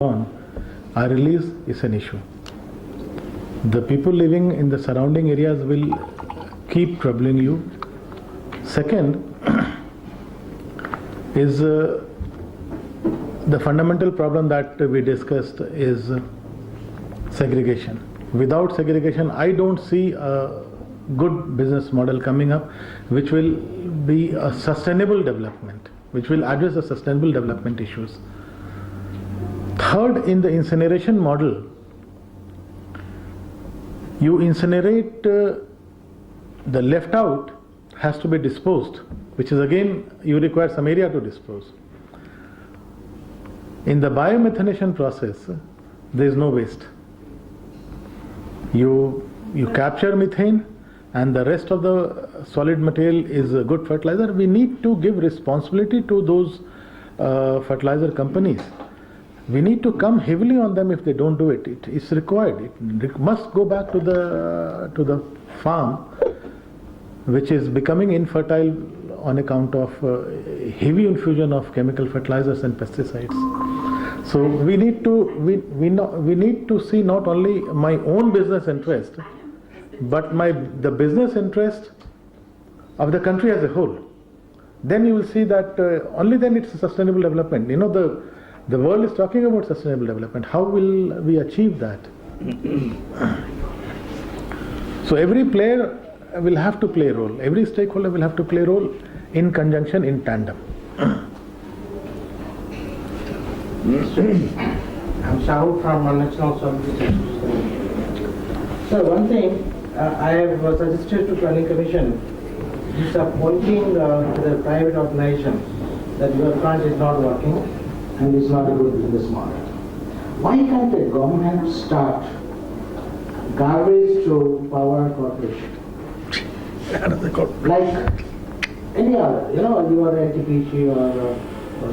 on, our release is an issue. The people living in the surrounding areas will keep troubling you. Second is the fundamental problem that we discussed is segregation. Without segregation, I don't see a good business model coming up which will be a sustainable development, which will address the sustainable development issues. Third, in the incineration model, you incinerate, the left out has to be disposed, which is again, you require some area to dispose. In the biomethanation process, there is no waste. You capture methane and the rest of the solid material is a good fertilizer. We need to give responsibility to those fertilizer companies. We need to come heavily on them if they don't do it. It is required. It must go back to the farm, which is becoming infertile on account of heavy infusion of chemical fertilizers and pesticides. So we need to see not only my own business interest, but the business interest of the country as a whole. Then you will see that only then it's a sustainable development. You know, the world is talking about sustainable development. How will we achieve that? So every player will have to play a role. Every stakeholder will have to play a role in conjunction, in tandem. I'm Shahul from National Services. So one thing I have suggested to Planning Commission is appointing to the private organizations that your plant is not working and is not a good business model. Why can't the government start garbage to power corporation? Like any other, you are NTPC or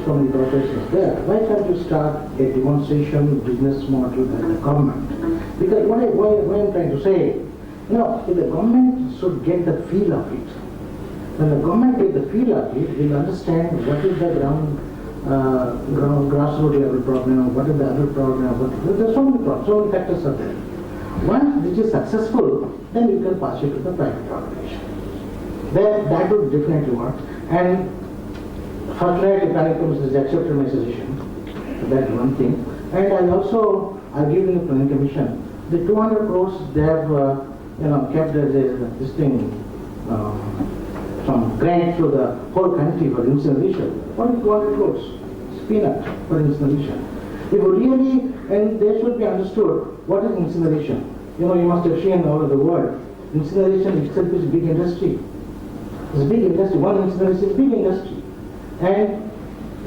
so many corporations there. Why can't you start a demonstration business model by the government? Because what I'm trying to say, if the government should get the feel of it. When the government gets the feel of it, we'll understand what is the grassroots level problem, what is the other problem. There's so many problems, so many factors are there. Once which is successful, then you can pass it to the private organization. Then that would definitely work. And fortunately, Planning Commission has accepted my suggestion. That's one thing. And I also argued in the Planning Commission, the 200 crores they have kept as this thing, some grant to the whole country for incineration. Only 200 crores. It's peanut for incineration. If really, and they should be understood, what is incineration? You must have seen all over the world. Incineration itself is a big industry. It's a big industry. One incineration is a big industry. And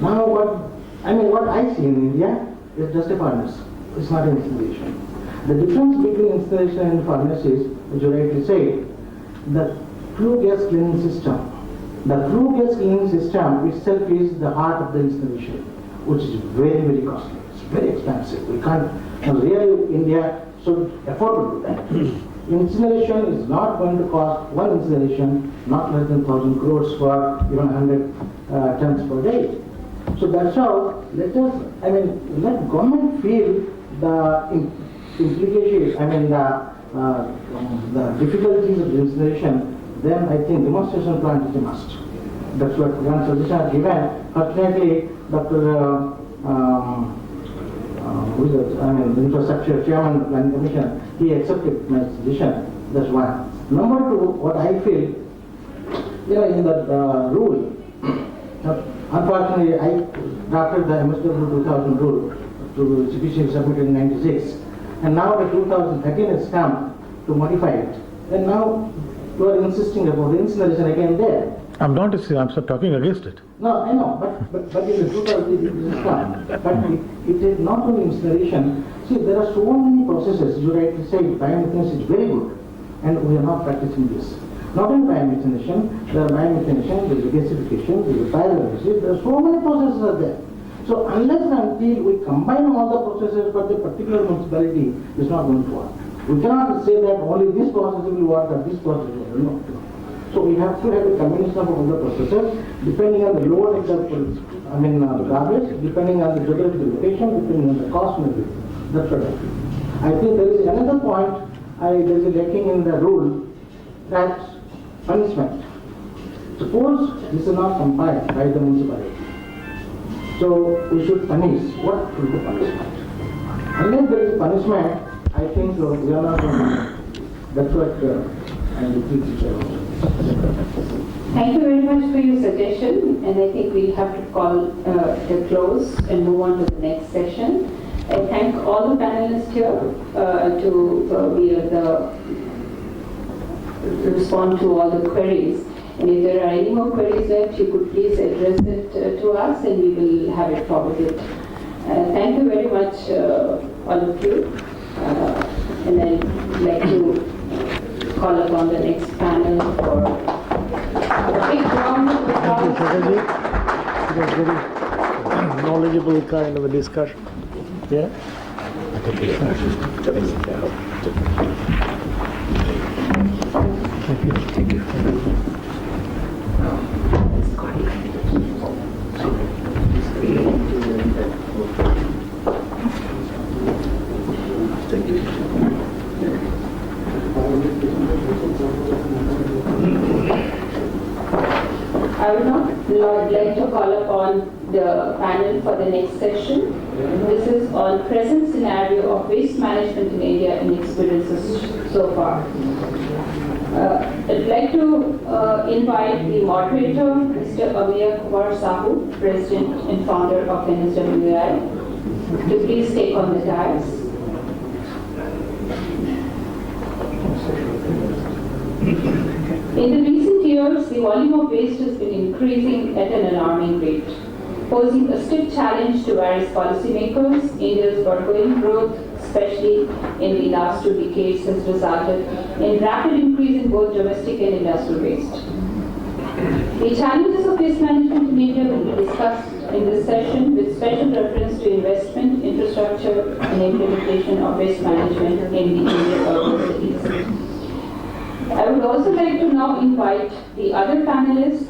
now what I see in India is just a furnace. It's not an incineration. The difference between incineration and furnace is, as you rightly say, the flue gas cleaning system. The flue gas cleaning system itself is the heart of the incineration, which is very, very costly. It's very expensive. We can't, really India should afford to do that. Incineration is not going to cost one incineration not less than 1,000 crores for even 100 tons per day. So that's how, let government feel the implication, the difficulties of the incineration, then I think demonstration plant is a must. That's what one suggestion I have given. Fortunately, Dr. Infrastructure Chairman of the Planning Commission, he accepted my suggestion. That's one. Number two, what I feel, in that rule, unfortunately, I drafted the MSW 2000 rule to CPC submitted in 96, and now the 2013 has come to modify it. And now you are insisting about the incineration again there. I'm not talking against it. No, I know, but in the 2000 it is come. But it is not only incineration. See, there are so many processes. You rightly say biomethanation is very good, and we are not practicing this. Not only biomethanation, there are biomethanation, there is gasification, there is pyrolysis, there are so many processes are there. So unless and until we combine all the processes for the particular municipality, it's not going to work. We cannot say that only this process will work or this process will not. So we have to have a combination of all the processes depending on the load of the garbage, depending on the geographical location, depending on the cost maybe. That's what I feel. I think there is another point, there is a lacking in the rule, that punishment. Suppose this is not complied by the municipality. So we should punish. What should be punishment? Unless there is punishment, I think we are not going to. That's what I would teach. Thank you very much for your suggestion, and I think we'll have to call a close and move on to the next session. I thank all the panelists here to respond to all the queries. And if there are any more queries left, you could please address it to us, and we will have it forwarded. Thank you very much, all of you. And I'd like to call upon the next panel for a big round of applause. It was very knowledgeable kind of a discussion. Yeah? Thank you. I would now like to call upon the panel for the next session. This is on present scenario of waste management in India and experiences so far. I'd like to invite the moderator, Mr. Amir Kumar Sahu, President and founder of NSWI, to please take on the dais. In the recent years, the volume of waste has been increasing at an alarming rate, posing a stiff challenge to various policymakers. India's burgeoning growth, especially in the last 2 decades, has resulted in rapid increase in both domestic and industrial waste. The challenges of waste management in India will be discussed in this session with special reference to investment, infrastructure, and implementation of waste management in the Indian urban cities. I would also like to now invite the other panelists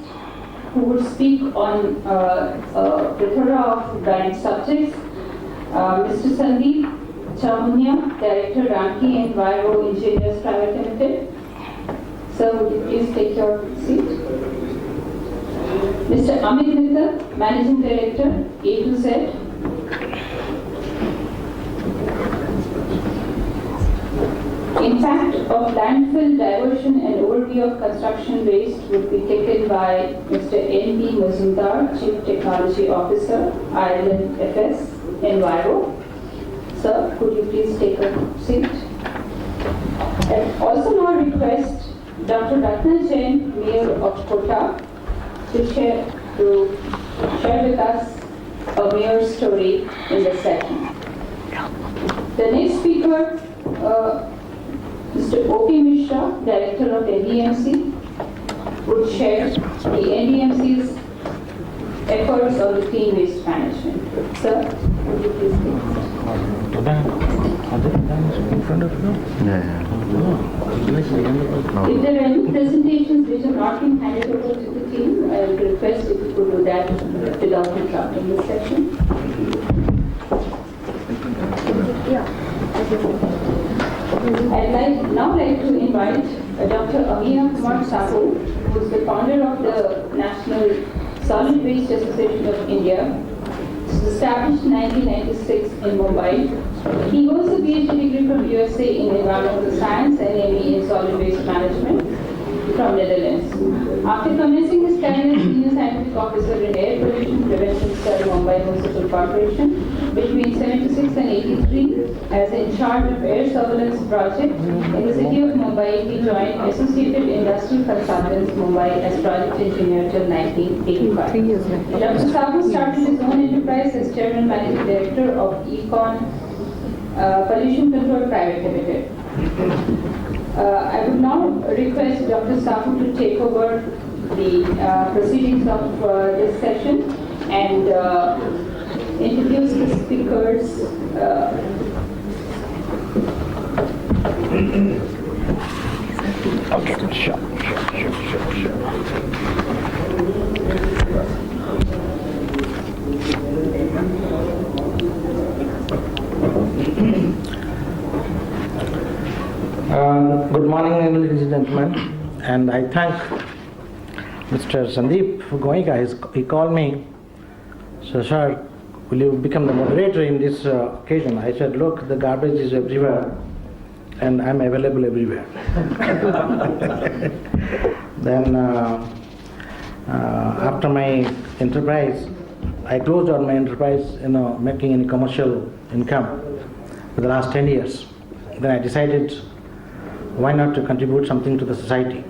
who will speak on a plethora of varied subjects. Mr. Sandeep Chamunia, Director, Ranki and Vairo Engineers Private Limited. Sir, would you please take your seat? Mr. Amit Mittal, Managing Director, A2Z. Impact of landfill diversion and overview of construction waste would be taken by Mr. N.B. Mazumdar, Chief Technology Officer, Ireland FS, Enviro. Sir, could you please take a seat? I also now request Dr. Ratna Jain, Mayor of Kota, to share with us a mayor's story in the session. The next speaker, Mr. O.P. Mishra, Director of NDMC, would share the NDMC's efforts on the clean waste management. Sir, would you please take In front of you? If there are any presentations which have not been handed over to the team, I would request if you could do that without interrupting the session. I'd now like to invite Dr. Amir Kumar Sahu, who is the founder of the National Solid Waste Association of India. It was established in 1996 in Mumbai. He holds a PhD degree from USA in Environmental Science and ME in Solid Waste Management from Netherlands. After commencing his career as Senior Scientific Officer in Air Pollution Prevention Cell, Mumbai Municipal Corporation, between 76 and 83, as in charge of Air Surveillance Project in the city of Mumbai, he joined Associated Industrial Consultants Mumbai as project engineer till 1985. Dr. Sahu started his own enterprise as Chairman Managing Director of Econ Pollution Control Private Limited. I would now request Dr. Sahu to take over the proceedings of this session and introduce the speakers. Okay, sure. Good morning, ladies and gentlemen, and I thank Mr. Sandeep Goenka. He called me, so sir, will you become the moderator in this occasion? I said, look, the garbage is everywhere, and I'm available everywhere. Then after my enterprise, I closed on my enterprise, making any commercial income for the last 10 years. Then I decided, why not to contribute something to the society?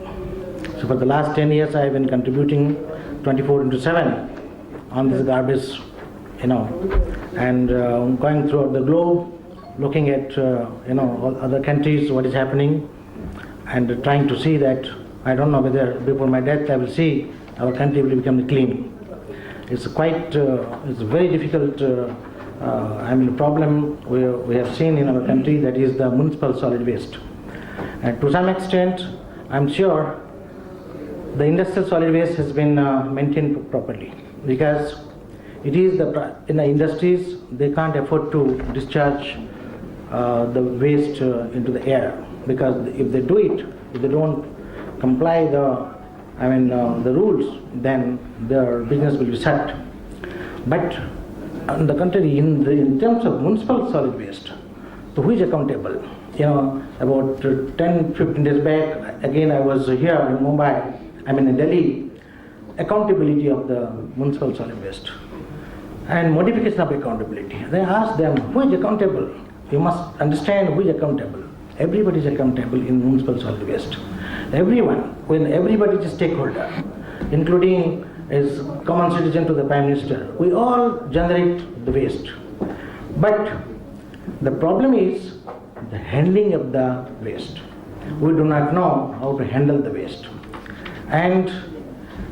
So for the last 10 years, I have been contributing 24/7 on this garbage, and going throughout the globe, looking at, all other countries, what is happening, and trying to see that, I don't know whether before my death I will see our country will become clean. It's it's very difficult, problem we have seen in our country, that is the municipal solid waste. And to some extent, I'm sure the industrial solid waste has been maintained properly, because it is in the industries, they can't afford to discharge the waste into the air, because if they do it, if they don't comply the rules, then their business will be shut. But on the contrary, in terms of municipal solid waste, so who is accountable? About 10-15 days back, again I was here in Mumbai, in Delhi, accountability of the municipal solid waste and modification of accountability. They asked them, who is accountable? You must understand who is accountable. Everybody is accountable in municipal solid waste. Everyone, when everybody is a stakeholder, including as common citizen to the Prime Minister, we all generate the waste. But the problem is the handling of the waste. We do not know how to handle the waste. And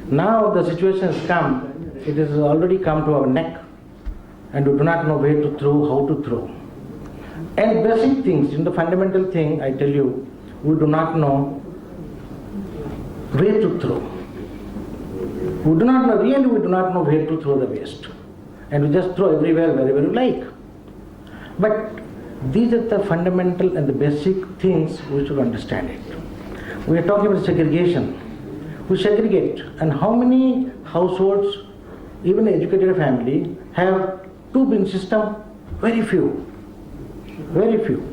now the situation has come, it has already come to our neck, and we do not know where to throw, how to throw. And basic things, in the fundamental thing, I tell you, we do not know where to throw. We do not know where to throw the waste. And we just throw everywhere, wherever you like. But these are the fundamental and the basic things we should understand it. We are talking about segregation. We segregate, and how many households, even an educated family, have two bin system? Very few. Very few.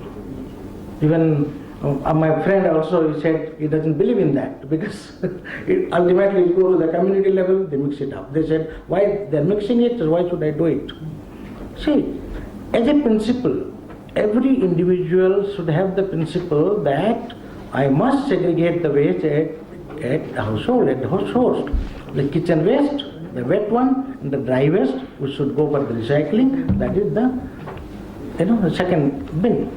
Even my friend also, he said he doesn't believe in that, because ultimately it goes to the community level, they mix it up. They said, why they're mixing it, why should I do it? See, as a principle, every individual should have the principle that I must segregate the waste at the household, at the household. The kitchen waste, the wet one, and the dry waste, we should go for the recycling. That is the second bin.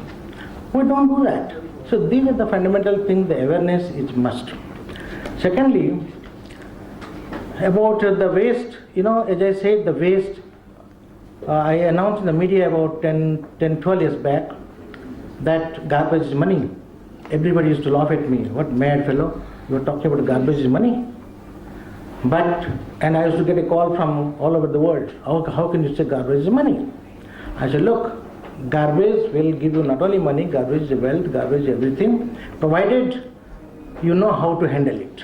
We don't do that. So these are the fundamental things. The awareness is must. Secondly, about the waste, as I said, the waste. I announced in the media about 10-12 years back that garbage is money. Everybody used to laugh at me. What mad fellow? You are talking about garbage is money? And I used to get a call from all over the world. How can you say garbage is money? I said, look, garbage will give you not only money, garbage is wealth, garbage is everything, provided you know how to handle it.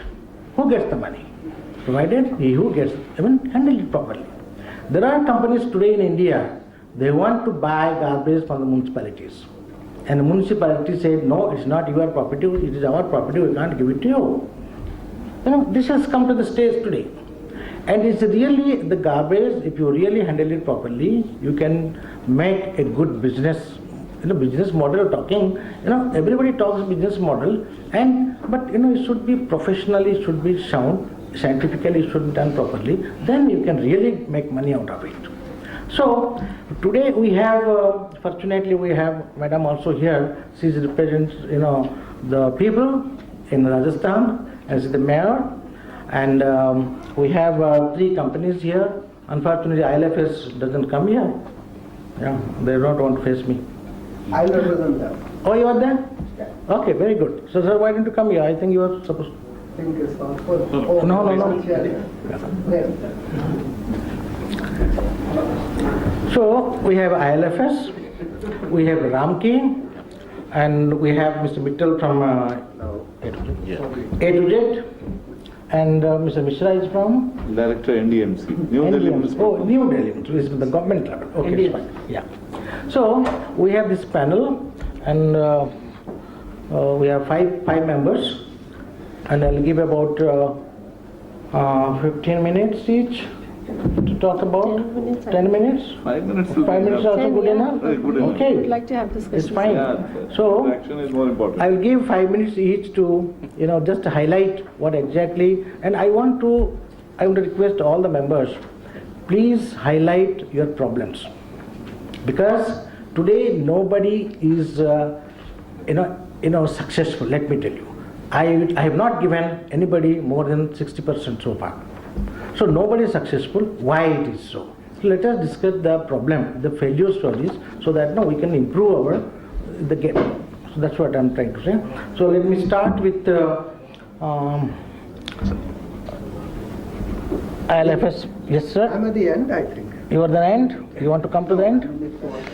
Who gets the money? Provided he who gets, handle it properly. There are companies today in India, they want to buy garbage from the municipalities. And the municipality said, no, it's not your property, it is our property, we can't give it to you. This has come to the stage today. And it's really the garbage, if you really handle it properly, you can make a good business, business model talking, everybody talks business model, but it should be professionally, it should be sound, scientifically it should be done properly, then you can really make money out of it. So today we have, fortunately we have Madam also here, she represents, the people in Rajasthan as the mayor, and we have 3 companies here. Unfortunately ILFS doesn't come here. They don't want to face me. I represent them. Oh, you are there? Yeah. Okay, very good. So sir, why didn't you come here? I think you are supposed to. I think it's not for. No. So we have ILFS, we have Ramki, and we have Mr. Mittal from A to Z, and Mr. Mishra is from Director NDMC, New Delhi NDMC. Municipal. Oh, New Delhi, so it's the government level. Okay, it's fine. Yeah. So we have this panel, and we have five members, and I'll give about 15 minutes each to talk about. 10 minutes. 5 minutes will be 5 minutes enough. also good 10, yeah. enough. Good enough. Okay. We'd like to have discussion. It's fine. Yeah, So action is more important. I'll give 5 minutes each to, just to highlight what exactly, and I want to request all the members, please highlight your problems. Because today nobody is, successful, let me tell you. I have not given anybody more than 60% so far. So nobody is successful. Why it is so? So let us discuss the problem, the failure stories, so that now we can improve the game. So that's what I'm trying to say. So let me start with ILFS. Yes, sir. I'm at the end, I think. You are the end. You want to come to the end?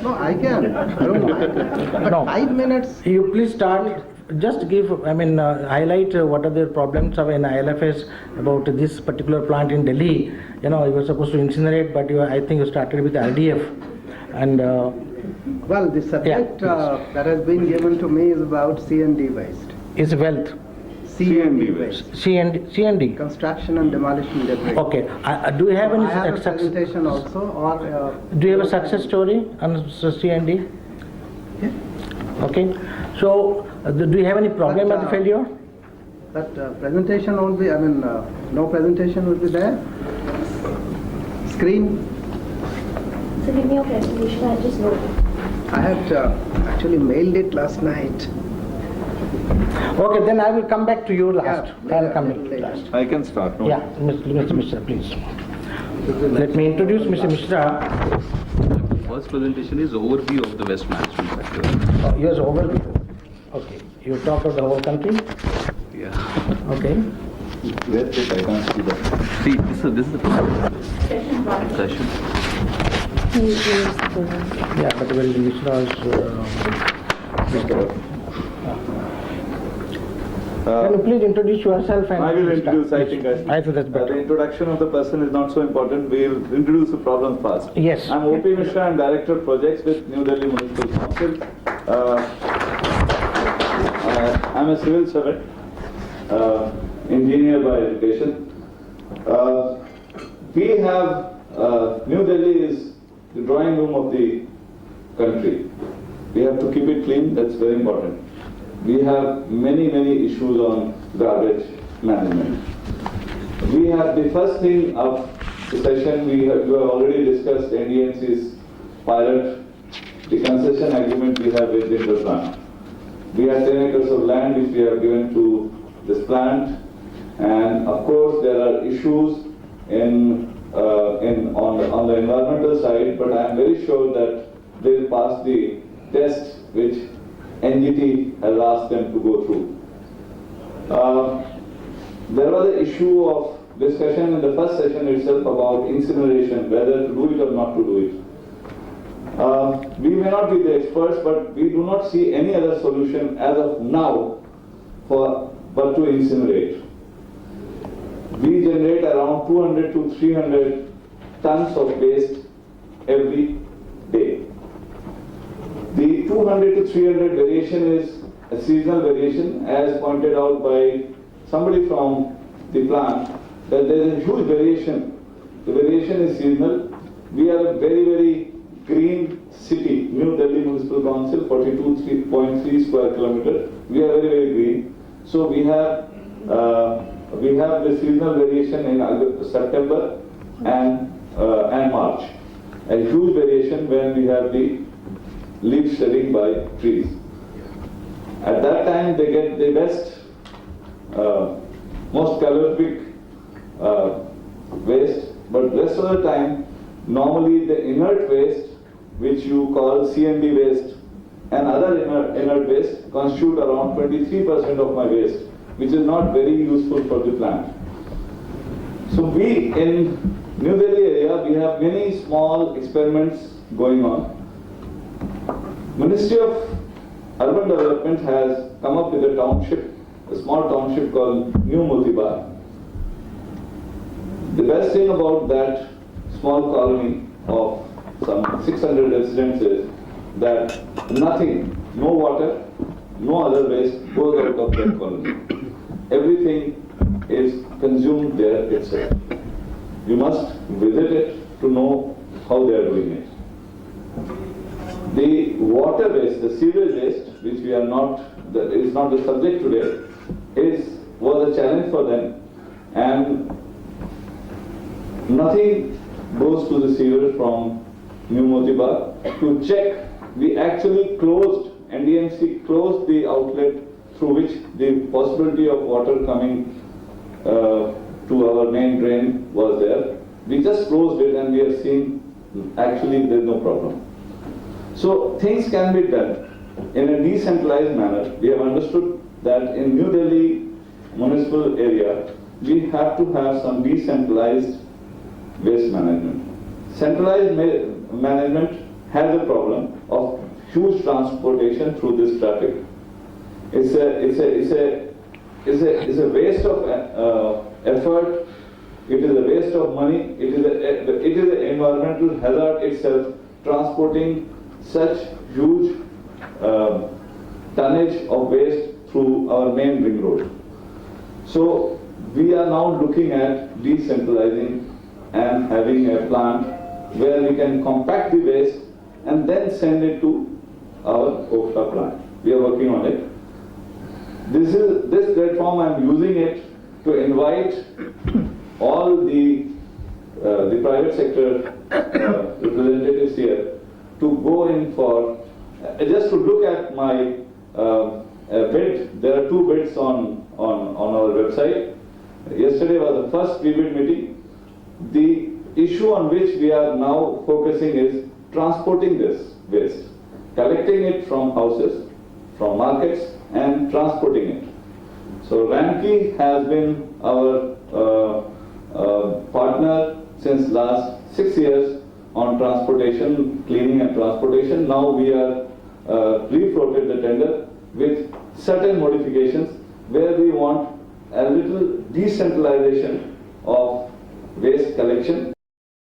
No, I can. I don't know. No. 5 minutes. You please start. Just give, highlight what are the problems of in ILFS about this particular plant in Delhi. You were supposed to incinerate, but I think you started with RDF. And Well, the subject that has been given to me is about C&D waste. is wealth. C&D waste. C&D. Construction and demolition debris. Okay. Do you have any I have a success? presentation also, or... Do you have a success story on C&D? Yeah. Okay. So, do you have any problem But, with the failure? That presentation won't be, no presentation will be there. Screen. So give me your presentation, I'll just note it. I had actually mailed it last night. Okay, then I will come back to you last. Yeah, I will come later, back later. last. I can start. No? Yeah, Mr. Mishra, please. Let me introduce Mr. Mishra. First presentation is overview of the waste management sector. Yours overview. Okay, you talk of the whole country. Yeah. Okay. Where is I can't see that. See, this is the session. Yeah, but where is Mishra's? Can you please introduce yourself and? I will introduce, I think. I think that's The better. introduction of the person is not so important. We'll introduce the problem first. Yes. I'm O.P. Mishra. I'm Director of Projects with New Delhi Municipal Council. I'm a civil servant, engineer by education. We have, New Delhi is the drawing room of the country. We have to keep it clean, that's very important. We have many issues on garbage management. We have the first thing of the session, we have already discussed NDMC's pilot, the concession agreement we have with the plant. We have 10 acres of land which we have given to this plant, and of course there are issues on the environmental side, but I am very sure that they will pass the test which NGT has asked them to go through. There was an issue of discussion in the first session itself about incineration, whether to do it or not to do it. We may not be the experts, but we do not see any other solution as of now but to incinerate. We generate around 200 to 300 tons of waste every day. The 200 to 300 variation is a seasonal variation, as pointed out by somebody from the plant, that there is a huge variation. The variation is seasonal. We are a very green city, New Delhi Municipal Council, 42.3 square kilometer. We are very green. So we have the seasonal variation in September and March. A huge variation when we have the leaves shedding by trees. At that time they get the best, most calorific waste, but rest of the time normally the inert waste, which you call C&D waste, and other inert waste constitute around 23% of my waste, which is not very useful for the plant. So we in New Delhi area, we have many small experiments going on. Ministry of urban development has come up with a township, a small township called New Motibar. The best thing about that small colony of some 600 residents is that nothing, no water, no other waste goes out of that colony. Everything is consumed there itself. You must visit it to know how they are doing it. The water waste, the sewage waste, which we are not, is not the subject today, was a challenge for them, and nothing goes to the sewer from New Motibar. To check, we actually closed, NDMC closed the outlet through which the possibility of water coming to our main drain was there. We just closed it and we are seeing actually there is no problem. So things can be done in a decentralized manner. We have understood that in New Delhi municipal area, we have to have some decentralized waste management. Centralized management has a problem of huge transportation through this traffic. It's a waste of effort. It is a waste of money. It is an environmental hazard itself, transporting such huge tonnage of waste through our main ring road. So we are now looking at decentralizing and having a plant where we can compact the waste and then send it to our Okhla plant. We are working on it. This platform, I am using it to invite all the private sector representatives here to go in for, just to look at my bid. There are 2 bids on our website. Yesterday was the first pre-bid meeting. The issue on which we are now focusing is transporting this waste, collecting it from houses, from markets, and transporting it. So Ramki has been our partner since last 6 years on transportation, cleaning and transportation. Now we are refloated the tender with certain modifications where we want a little decentralization of waste collection.